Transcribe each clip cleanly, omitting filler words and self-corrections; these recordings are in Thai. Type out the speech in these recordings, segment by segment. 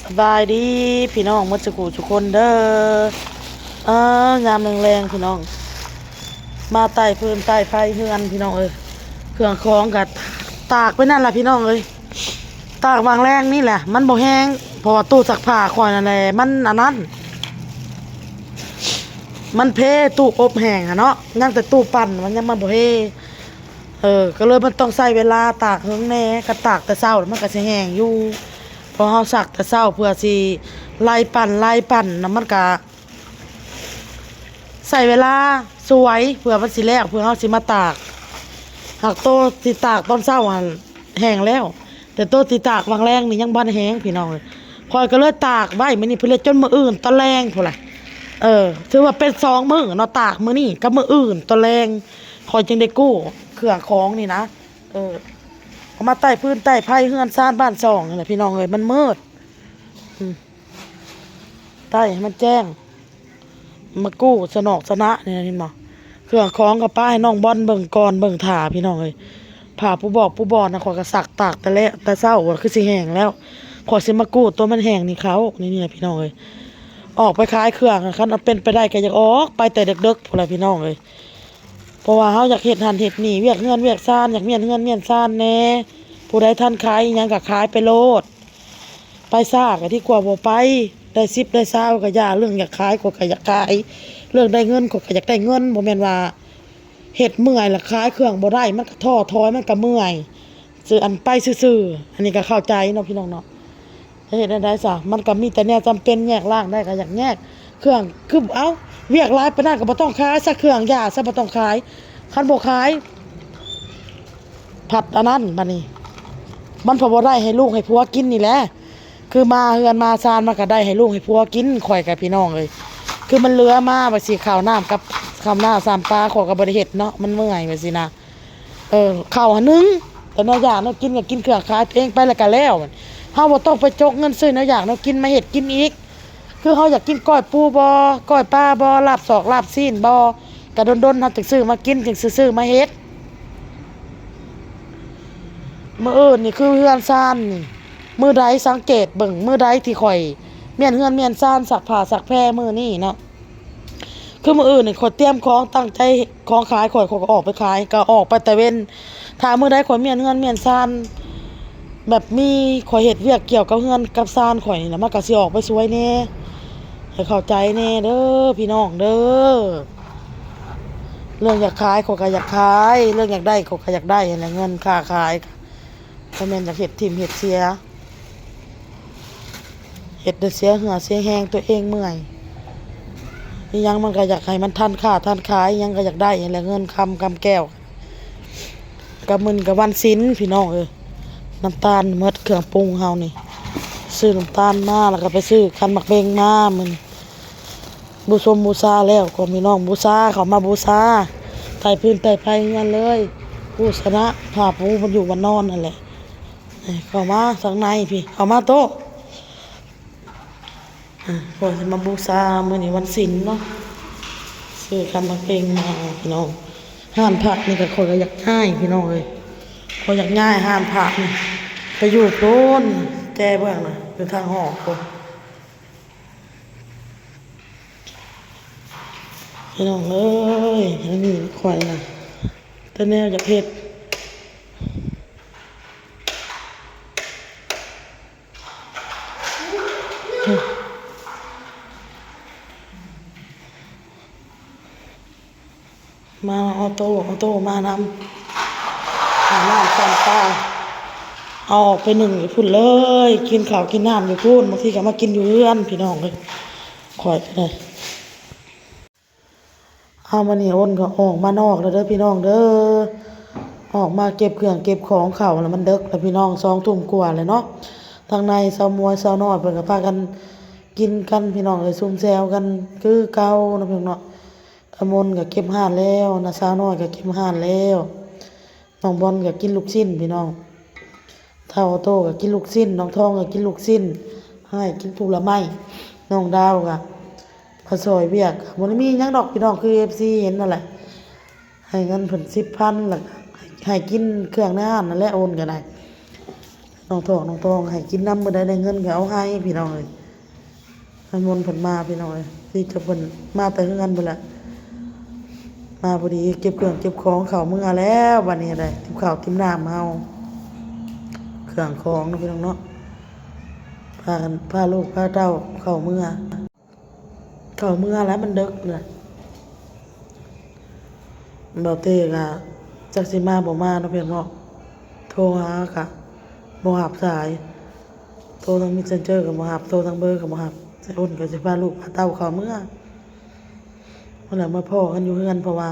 สบายดีพี่น้องมัดสกูทุกคนเด้อยามแรงๆพี่น้องมาไต่เพิ่มไต่ไฟเฮือนพี่น้องเครื่องคล้องกับตากไปนั่นแหละพี่น้องตากวางแรงนี่แหละมันบ่แห้งพอตู้ซักผ้าคอยนั่นแหละมันอันนั้นมันเพตู้อบแห้งอะเนาะยังแต่ตู้ปั่นมันยังมันบ่เพก็เลยมันต้องใช้เวลาตากเฮิงแน่ก็ตากแต่เช้าแล้วมันก็สิแห้งอยู่พอเฮาซักแต่เช้าเพื่อสิไล่ปั่นน้ำมันก็ใส่เวลาสวยเพื่อมันสิแลกเพื่อเฮาสิมาตากหากโตสิตากตอนเช้าหั่นแห้งแล้วแต่โตสิตากวางแรงนี่ยังบ่แห้งพี่น้องคอยก็เลยตากไว้มื้อนี้เพิ่นเลยจนมื้ออื่นตอนแรงพุ่นล่ะถือว่าเป็น2มื้อเนาะตากมื้อนี้กับมื้ออื่นตอนแรงคอยจึงได้กู้เครื่องของนี่นะเอามาใต้พื้นใต้ไผ่เฮือนซ่านบ้าน2นี่แหละพี่น้องมันมืดใต้ให้มันแจ้งมากู้สนอกสนะนี่นะพี่น้องเครื่องของกับป้าให้น้องบอลเบิ่งก่อนเบิ่งถ่าพี่น้องผ่าผู้บอกผู้บอลนะขอยก็สักตากแต่เช้าคือสิแห้งแล้วขอยสิมากู้ตัวมันแห้งนี่เขานี่นะพี่น้องออกไปขายเครื่องคันเป็นไปได้ก็อยากออกไปแต่ดึกๆพุ่นล่ะพี่น้องเพราะว่าเฮาอยากเฮ็ดหันเฮ็ดนี่เวียกเงินเวียกซ่านอยากเมียนเงินเมียนซ่านแน่ผู้ใดทันขายอิหยังก็ขายไปโลดไปซ่าก็ที่กว่าบ่ไปได้10ได้20ก็ย่าเรื่องอยากขายก็อยากขายเรื่องได้เงินก็อยากได้เงินบ่แม่นว่าเฮ็ดเมื่อยแล้วขายเครื่องบ่ได้มันก็ท้อถอยมันก็เมื่อยซื้ออันไปซื่อๆอันนี้ก็เข้าใจเนาะพี่น้องเนาะเฮ็ดได้ซะมันก็มีแต่แนวจำเป็นแยกล่างได้ก็อยากแยกเครื่องคือเวียกหลายปานนั้นก็บ่ต้องขายซะเครื่องย่าซะบ่ต้องขายคันบ่ขายผัดอันนั้นบัดนี้มันพอบ่ได้ให้ลูกให้ผัวกินนี่แหละคือมาเฮือนมาซานมันก็ได้ให้ลูกให้ผัวกินข่อยกับพี่น้องคือมันเหลือมาบัดสิข้าวน้ำกับข้าวหน้า3ปลาขอยก็บ่ได้เฮ็ดเนาะมันเมื่อยบัดสินะข้าวหันนึงแต่เนาะอยากเนาะกินก็กินเครื่องขายตัวเองไปแล้วก็แล้วเฮาบ่ต้องไปจกเงินซื้อเนาะอยากเนาะกินมาเฮ็ดกินอีกคือเฮาอยากกินก้อยปูบ่ก้อยปลาบ่ลาบศอกลาบซีนบ่ก็ดนๆเฮาจึงซื้อมากินจึงซื้อมาเฮ็ดมื้ออื่นนี่คือเฮือนซ่านนี่มื้อใดสังเกตเบิ่งมื้อใดที่ข่อยเมียนเฮือนเมียนซ่านซักผ้าซักแพรมื้อนี้เนาะคือมื้ออื่นนี่ข่อยเตรียมของตั้งใจของขายข่อยก็ออกไปขายก็ออกไปแต่เว้นถ้ามื้อใดข่อยเมียนเฮือนเมียนซ่านแบบมีข่อยเฮ็ดเวียกเกี่ยวกับเฮือนกับซ่านข่อยนี่แล้วมันก็สิออกไปสวยแน่ให้เข้าใจแน่เด้อพี่น้องเด้อเรื่องอยากขายข่อยก็อยากขายเรื่องอยากได้ข่อยก็อยากได้นั่นแหละเงินค่าขายบ่แม่นอยากเฮ็ดทิ่มเฮ็ดเสียเฮ็ดได้เสียเหงื่อเสียแรงตัวเองเมื่อยอีหยังมันก็อยากให้มันทันค่าทันขายอีหยังก็อยากได้นั่นแหละเงินคำแก้วกับมื้อนี้ก็วันศีลพี่น้องน้ำตาลหมดเครื่องปรุงเฮานี่ซื้อน้ำตาลมาแล้วก็ไปซื้อคันหมักเบงมามื้อนี้บูชาแล้วก็มีน้องบูชาเขามาบูชาไต่พื้นไต่ไผเฮือนเลยผู้ชนะผ้าปูมันอยู่มันนอนนั่นแหละเข้ามาข้างในพี่เข้ามาโต๊ะพอจะมาบูชามื้อนี้วันศีลเนาะซื้อคันหมักเบงมาพี่น้องห้านผักนี่ก็ข้อยก็อยากง่ายพี่น้องข้อยอยากง่ายห้านผักนี่ไปอยู่โพ้นแจ้เบื้องน่ะอยู่ทางหอกพุ่นพี่น้องเอ้ยอันนี้ข่อยน่ะแต่แนวอยากเฮ็ดมาออโต้มานำหาน้ำปลาเอาออกไปหนึ่งอยู่พุ่นเลยกินข้าวกินน้ำอยู่พุ่นบางทีก็มากินอยู่เรือนพี่น้องข่อยเลยเอามานี่อ้นก็ออกมานอกแล้วเด้อพี่น้องเด้อออกมาเก็บเครื่องเก็บของเข้าแล้วมันดึกแล้วพี่น้อง2 ทุ่มกว่าเลยเนาะทางในสาวมวยสาวน้อยเพิ่นก็พากันกินกันพี่น้องซุ่มแซวกันคือเก่านะพี่น้องเนาะอมนก็เก็บห่านแล้วนะสาวน้อยก็เก็บห่านแล้วน้องบอลก็กินลูกชิ้นพี่น้องเท่าโตก็กินลูกชิ้นน้องทองก็กินลูกชิ้นให้กินผลไม้น้องดาวก็พอซอยเวียกบ่ได้มีหยังดอกพี่น้องคือ FC เห็นนั่นแหละให้เงินเพิ่น10,000แล้วให้กินเครื่องในร้านนั่นแหละโอนก็ได้ น้องทองให้กินน้ำมื้อใดได้เงินก็เอาให้พี่น้องเอ้ยท่านมนต์เพิ่นมาพี่น้องเอ้ยที่จะเพิ่นมาแต่เฮือนพุ่นแหละมาพอดีเก็บเครื่องเก็บของเข้าเมื่อแล้วบัดนี้ได้ทิมข้าวทิมน้ำเฮาเครื่องของเนาะพี่น้องเนาะพาลูกพาเต้าเข้าเมื่อแล้วมันดึกเลยบ่เต้ก็จักสิมาบ่มาเนาะพี่น้องเนาะโทรหาก็บ่รับสายโทรทาง Messenger ก็บ่รับโทรทางเบอร์ก็บ่รับสิอ้นก็สิพาลูกพาเต้าเข้าเมื่อพุ่นน่ะมาพ้อกันอยู่เฮือนเพราะว่า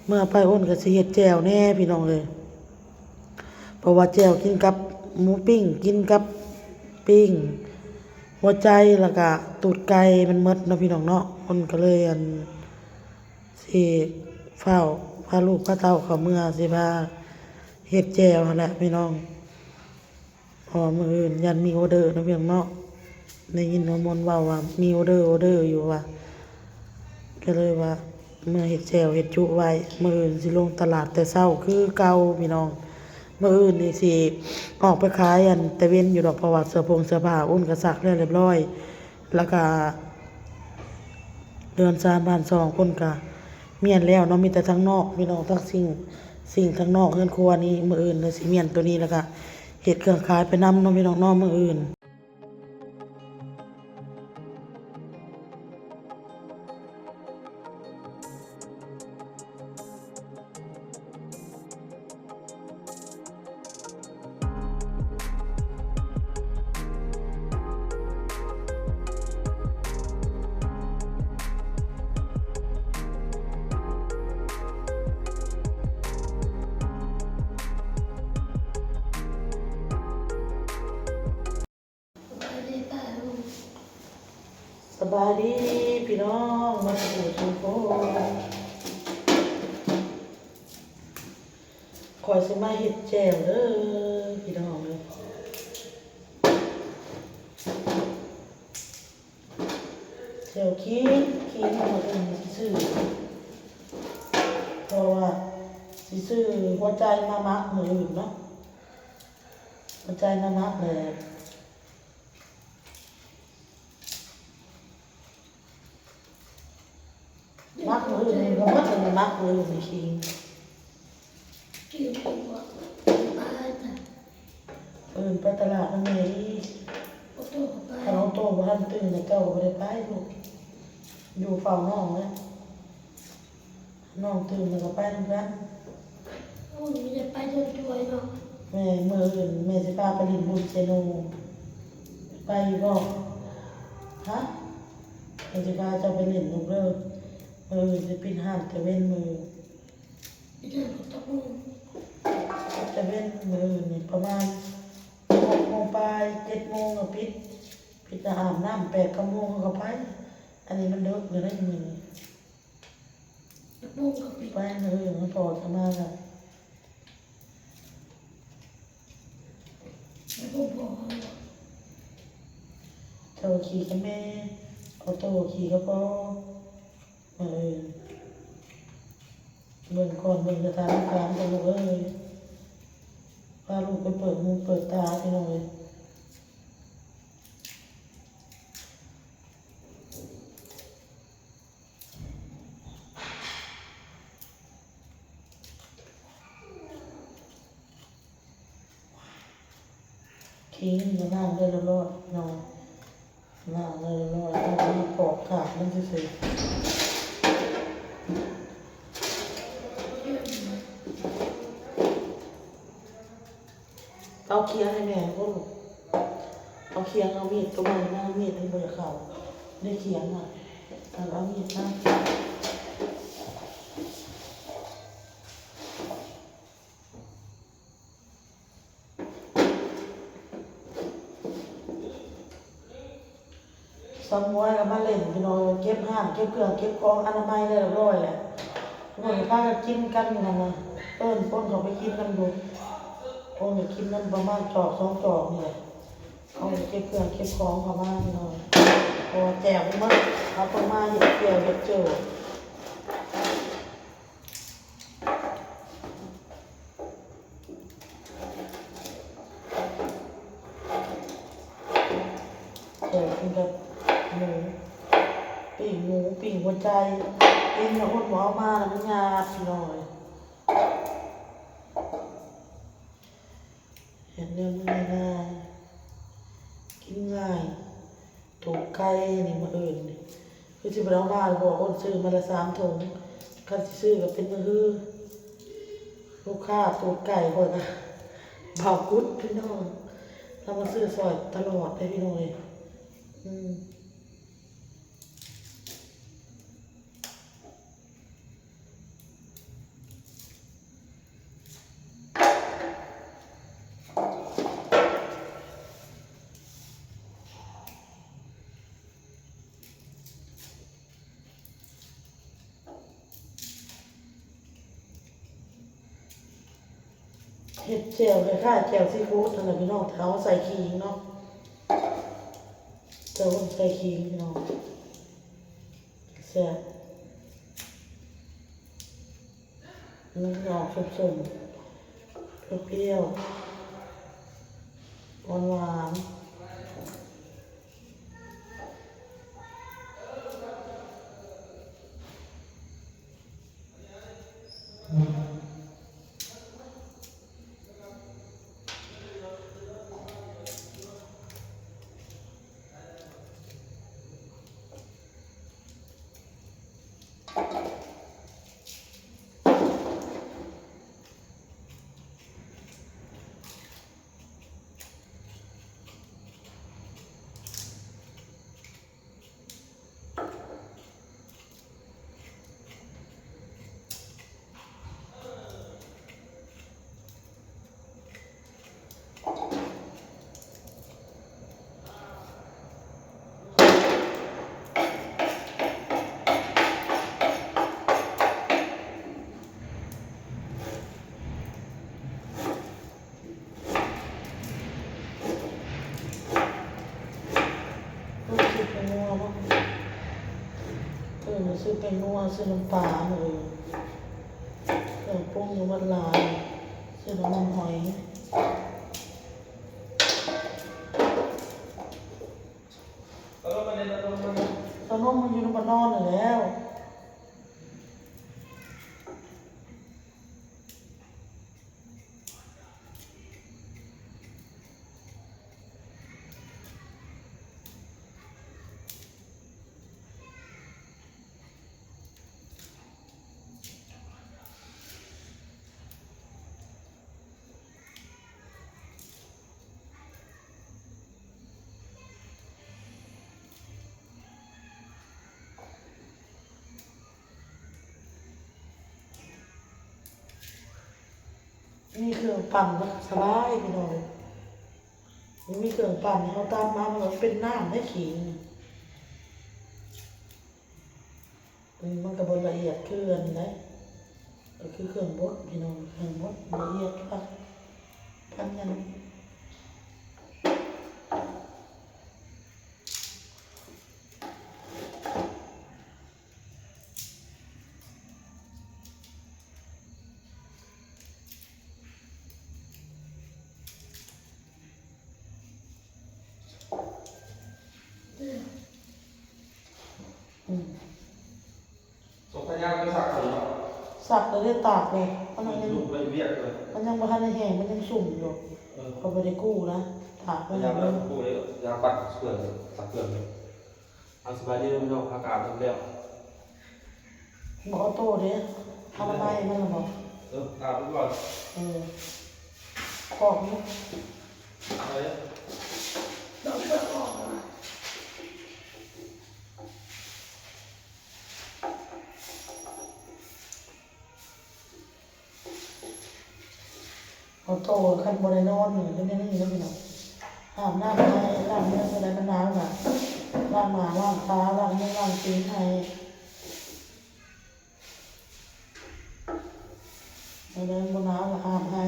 เมื่อไปอ้นก็สิเฮ็ดแจ่วแน่พี่น้องเอ้ยเพราะว่าแจ่วกินกับหมูปิ้งกินกับปิ้งหัวใจแล้วก็ตูดไก่มันหมดเนาะพี่น้องเนาะอ้นก็เลยสิเฝ้าพาลูกพาเต้าเข้าเมื่อสิพาเฮ็ดแจ่วนั่นแหละพี่น้องพอมื้ออื่นยันมีออเดอร์เนาะพี่น้องเนาะได้ยินว่ามนต์เว้าว่ามีออเดอร์อยู่ว่าก็เลยว่าเมื่อเฮ็ดแจ่วเฮ็ดจุไว้มื้ออื่นสิลงตลาดแต่เช้าคือเก่าพี่น้องมื้ออื่นนี่สิออกไปขายแต่เว้นอยู่ดอกเพราะว่าเสื้อผ้าอุ้นก็ซักแล้วเรียบร้อยแล้วก็เดือน3บ้าน2คนก็เมียนแล้วเนาะมีแต่ทั้งนอกพี่น้องทั้งสิ่งทั้งนอกเฮือนครัวนี่มื้ออื่นเลยสิเมียนตัวนี้แล้วก็เฮ็ดเครื่องขายไปนำเนาะพี่น้องเนาะมื้ออื่นสบายดีพี่น้องมาสู่ทุกคนคอยสิมาเฮ็ดแจ่วเด้อพี่น้องเด้อแจ่วขี้มาเป็นสิซื้อเพราะว่าสิซื้อหัวใจมามักมื้ออื่นเนาะหัวใจมามักเลยมักมื้ออื่นนี่ก็บ่ได้มักมื้ออื่นนี่ขี้ไปตลาดนั่นเองถ้าน้องโตบ่ทันตื่นแต่เจ้าก็บ่ได้ไปลูกอยู่เฝ้าน้องเลยน้องตื่นแล้วก็ไปนำกันแม่มื้ออื่นแม่สิพาไปเล่นบุญเซโนไปบ่ฮะแม่สิพาเจ้าไปเล่นลูกเด้อมื้ออื่นสิปิดห้านแต่เว้นมื้อแต่เว้นมื้ออื่นนี่ประมาณ6 โมงปลาย7 โมงก็ปิดอาบน้ำ8 9 โมงก็ไปอันนี้มันดึกเลยได้มื้อไปมื้ออื่นมันพอจะมาแล้วเจ้าขี่กับแม่เอาโตขี่กับพ่อเบิ่งก่อนเบิ่งสถานการณ์กันลูกเอ้ยพาลูกไปเปิดหูเปิดตาพี่น้องเอ้ยขี้มันนั่งได้แล้วรอดน้องนั่งได้แล้วรอดเอาไปปอกขาดมันซื่อเอาเคียงให้แม่ก็ลูกเอาเคียงเอามีดตัวใหม่นะมีดให้เบอร์เขาได้เคียงอ่ะเอามีดนะสมวยกับมาเล่นพี่น้องเก็บห้ามเก็บเครื่องเก็บของอนามัยได้เรียบร้อยแหละพวกนี้พากันกินกันนั่นนะป้นเขาไปกินกันดูพวกนี้กินนั่นประมาณจอก2 จอกนี่แหละเอาเก็บเครื่องเก็บของเขามาพี่น้องพอแจกมันเอาตัวมาเห็ดเกลียวเห็ดเจียว เดี๋ยวกินกับหมูหมูปิ่งหัวใจกินแล้วคนหมอมาแล้วมันงาบหน่อยเห็นเนื้อมันง่ายกินง่ายถูกไก่นี่มาอื่นนี่คือที่เรามาบอกอ้นซื้อมาละ3 ถุงคันซื้อก็เป็นมือลูกค้าตูดไก่ก่อนนะเบากุดพี่น้องเรามาซื้อซอยตลอดเลยพี่น้องเลยเห็ดแจ่วคล้ายๆแจ่วซีฟู้ดนั่นแหละพี่น้องเขาใส่ขิงเนาะเจ้าใส่ขิงพี่น้องแซ่บมันออกส้มๆเปรี้ยวหวานซื้อเป็นนัวเนาะซื้อเป็นนัวซื้อน้ำปลาเลยเครื่องปรุงอยู่วัดลายซื้อน้ำมันหอยตอนนั้นมันอยู่ในบ้านนอนอยู่แล้ว มีเครื่องปั่นนะสบายพี่น้องมีเครื่องปั่นเขาตามมามันเป็นน้ำได้ขิงมันกระบวนละเอียดเครื่องนะก็คือเครื่องบดพี่น้องเครื่องบดละเอียดพันยันส่งสัญญาณไปสักคนเนาะสับแล้วได้ตากเลยมันยัง ลูกไปเรียกเลย มันยังบ่ทันได้แห้งมันยังสุ่มอยู่ก็ไม่ได้กู้นะตาก พ ไว้ ยา แล้ ยาว มแล้วกูเลยยาปัดเกลือสักเกลือเลยเอาสบายดีไม่ต้องอากาศมันแล้ว บอกโต้เด้ทำอะไรมันบอก อาบไปก่อน กรอกนี้ อะไรเนี่ย เอาโต้คันบริโนอนหนึ่งก็ไม่ได้ยินแล้วพี่น้องอาบน้ำให้ล้างเนื้ออะไรมันน้ำอ่ะล้างหมาล้างตาล้างมือล้างตีนให้ในเดินบนน้ำก็อาบให้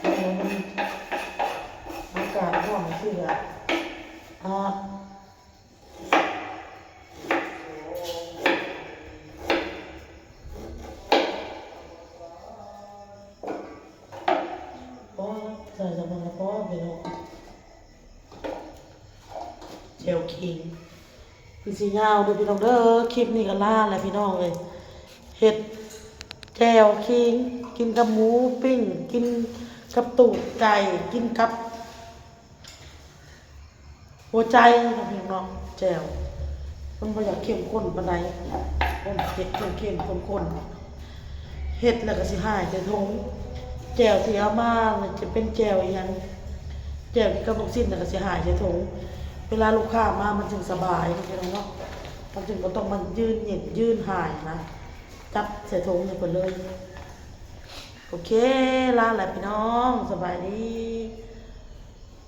มันอากาศร้อนสิอ่ะอาบใส่สมองเพราะพี่น้อง จวคิงคือสิยาวเด้อพี่น้องเด้อคลิปนี้ก็ลาแล้วพี่น้องเอ้ยเฮ็ดแจวคิงกินกับหมูปิ้งกินกับตูดไก่กินกับหัวใจนะพี่น้องแจวมันบ่อยากเข้มข้นปานใดมันเผ็ดเข้มข้นๆเฮ็ดแล้วก็สิหายใส่ถุงแจวที่เอามาเนี่ยจะเป็นแจวอีหยังแจวที่กับลูกชิ้นแล้วก็สิหายใส่ถุงเวลาลูกค้ามามันจึงสบายพี่น้องเนาะมันจึงบ่ต้องมันยืนเหยียดยืนหายนะจับใส่ถุงให้เพิ่นเลยโอเคลาแล้วพี่น้องสบายดี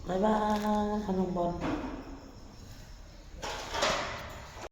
บ๊ายบายน้องบอล